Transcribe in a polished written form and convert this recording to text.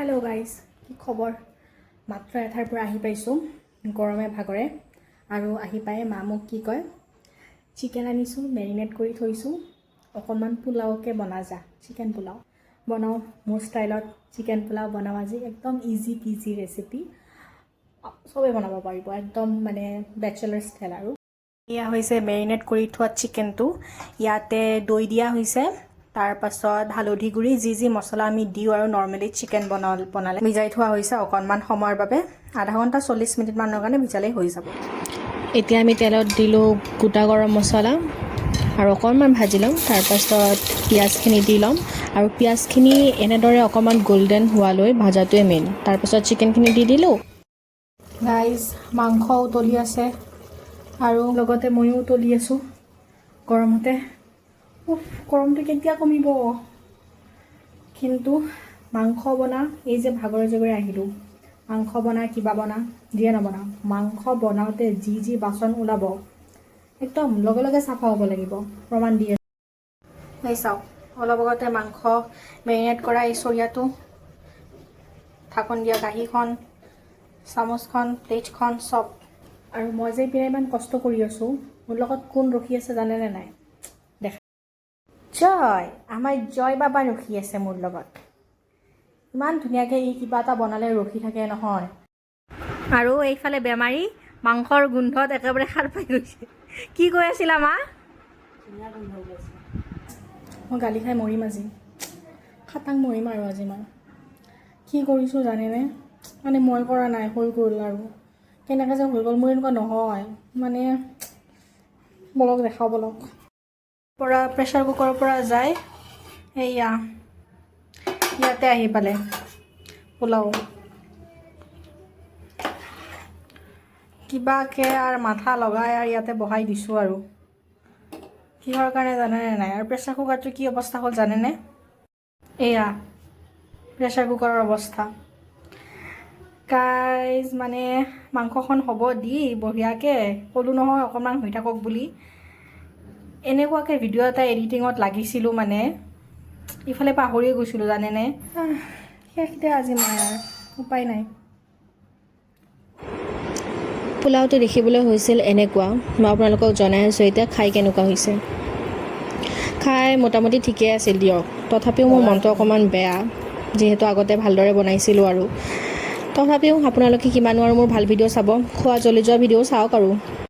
hello guys কি খবৰ মাত্ৰ এঠাৰ পৰা আহি পাইছো গৰমে ভাগৰে আৰু আহি পাই মা মোক কি কয় চিকেন আনিছো মেৰিনেট কৰি থৈছো অকমান পোলাওকে বনা যা চিকেন পোলাও বনাও মোৰ ষ্টাইলত চিকেন পোলাও বনাও আজি একদম ইজি পিজি ৰেচিপি সবে বনাব পাৰিব একদম মানে ব্যাচেলাৰ ষ্টাইল আৰু ইয়া হৈছে মেৰিনেট কৰি থোৱা চিকেনটো ইয়াতে দৈ দিয়া হৈছে তাৰ পাছত হালধি গুড়ি যি মছলা আমি দিও আৰু নৰমালি চিকেন বনালে ভিজাই থোৱা হৈছে অকনমান সময়ৰ বাবে আধা ঘণ্টা 40 মিনিট মানৰ কাৰণে ভিজালেই হৈ যাব এতিয়া আমি তেলত দিলো গোটা গৰম মছলা আৰু অকনমান ভাজি লম তাৰ পাছত পিয়াজখিনি দি লম আৰু পিয়াজখিনি এনেদৰে অকনমান গোল্ডেন হোৱালৈ ভাজাটোৱে মেইন তাৰ পাছত চিকেনখিনি দি দিলো গাইস মাংস উতলি আছে আৰু লগতে মইও উতলি আছো গৰমতে গৰমটো কেতিয়া কমিব কিন্তু মাংস বনা এই যে ভাগৰে জগৰে আহিলো মাংস বনা কিবা বনা দিয়ে নবনা মাংস বনাওতে যি বাচন ওলাব একদম লগে লগে সাফা হ'ব লাগিব প্ৰমাণ দিয়ে এই চাও অলপ আগতে মাংস মেৰিনেট কৰা এই চৰিয়াটো ঢাকন দিয়া কাঁহীখন চামুচখন প্লেটখন সব আৰু মই যে পিনে ইমান কষ্ট কৰি আছো মোৰ লগত কোন ৰখি আছে জানে নে নাই জয় আমাৰ জয় বাবা ৰখি আছে মোৰ লগত ইমান ধুনীয়াকৈ ই কিবা এটা বনালে ৰখি থাকে নহয় আৰু এইফালে বেমাৰী মাংসৰ গোন্ধত একেবাৰে খাৰ পাই গৈছে কি কৈ আছিলা মা মই গালি খাই মৰিম আজি খাটাং মৰিম আৰু আজি মই কি কৰিছোঁ জানেনে মানে মই কৰা নাই হৈ গ'ল আৰু কেনেকৈ যে হৈ গ'ল মোৰ এনেকুৱা নহয় মানে বলক দেখাও বলক পৰা প্ৰেছাৰ কুকাৰৰ পৰা যায় এইয়া ইয়াতে আহি পালে পোলাও কিবাকে আৰু মাথা লগাই আৰু ইয়াতে বহাই দিছোঁ আৰু কিহৰ কাৰণে জানেনে নাই আৰু প্ৰেছাৰ কুকাৰটো কি অৱস্থা হ'ল জানেনে এয়া প্ৰেছাৰ কুকাৰৰ অৱস্থা গাইজ মানে মাংসখন হ'ব দি বঢ়িয়াকৈ ক'লোঁ নহয় অকণমান হৈ থাকক বুলি এনেকুৱাকৈ ভিডিঅ' এটা এডিটিঙত লাগিছিলোঁ মানে ইফালে পাহৰিয়ে গৈছিলোঁ জানেনে শেষতে আজি মই আৰু উপায় নাই পোলাওটো দেখিবলৈ হৈছিল এনেকুৱা মই আপোনালোকক জনাই আছোঁ এতিয়া খাই কেনেকুৱা হৈছে খাই মোটামুটি ঠিকেই আছিল দিয়ক তথাপিও মোৰ মনটো অকণমান বেয়া যিহেতু আগতে ভালদৰে বনাইছিলোঁ আৰু তথাপিও আপোনালোকে কিমানো আৰু মোৰ ভাল ভিডিঅ' চাব খোৱা জ্বলি যোৱা ভিডিঅ' চাওক আৰু